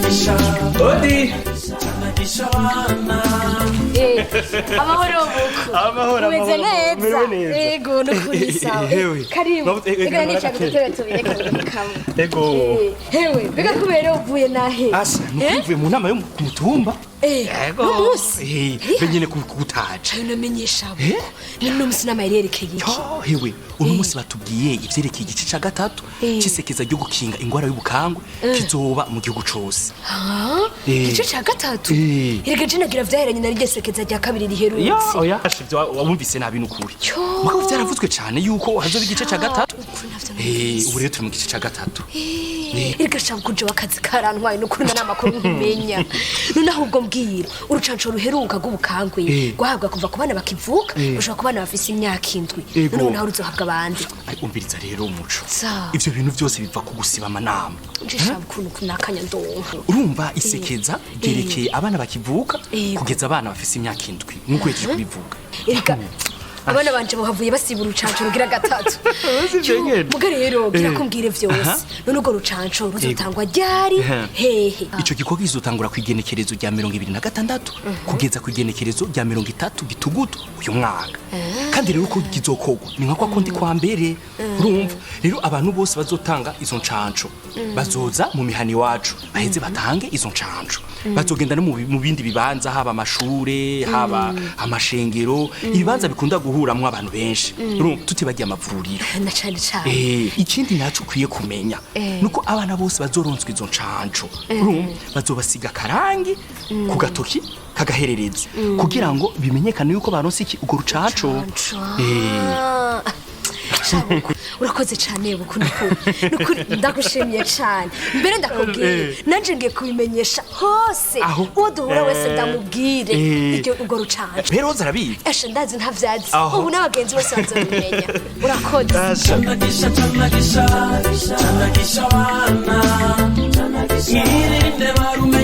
candagisha odi candagisha abana amahoro buku amahoro umeze neza neza yego nukuri sawa karibu reka nica gutebe tubireka kamwe ego hewe bega kubera uvuye nahe asa nukuvuye mu nama yo ku mutumba ego benyene kugutaca namenyesha buku nino musi nama yerekeye iki hewe uno musi batubwiye ivyerekeye igice ca gatatu cisekeza ryo gukinga ingwara y'ubukangwe kizoba mu gihugu cose igice ca gatatu erega je nagira vyaheranye na rigesekeza rya kabiri riherutse oya ashivyo wumvise nabi nukuri mugabo vyaravuzwe cane yuko hazoba igice ca gatatu ubu rero turi mu gice ca gatatu erega shaka kuje wakazi karantwaye nukuri na namakuru nkimenya none ahubwo mbwira urucanco ruheruka rw'ubukangwe rwahabwa kuva ku bana bakivuka gushaka ku bana bafise imyaka indwi none naho ruzohabwa abandi umviriza rero umuco ivyo bintu vyose biva ku gusiba amanama ndishaka ukuntu kunakanya ndonka urumva isekeza ryerekeye abana bakivuka kugeza abana bafise imyaka indwi nkuko yejeje kubivuga erega abana banje bahavuye basiba urucanco rugira gatatu muga rero kirakumbwire vyose none urwo rucanco ruzotangwa ryari hehe ico gikorwa kizotangura ku igenekerezo rya 2026 kugeza ku igenekerezo rya 30 Gitugutu uyu mwaka kandi rero uko kizokorwa ni nkako kondi kwa mbere urumva rero abantu bose bazotanga izo ncanco bazoza mu mihani wacu baheze batange izo ncanco bazogenda no mu bindi bibanza haba amashure haba amashengero ibibanza bikunda guhuramwo abantu benshi urumva tutibagiye amavuriro na cane ikindi naco ukwiye kumenya nuko abana bose bazoronswa izo ncanco urumva bazobasiga karangi ku gatoki kagaherereza kugira ngo bimenyekane yuko baronse iki ugo rucanco urakoze cyane buku nukuri ndagushimiye cyane mbere ndakubwiye nanje ngiye kubimenyesha hose uwo duhura wese ndamubwire iryo urwo rucanco rero zarabizi eshe ndazi ntavyazi ubu n'abagenzi bose bazobimenya urakoze candagisha candagisha candagisha abana irinde barume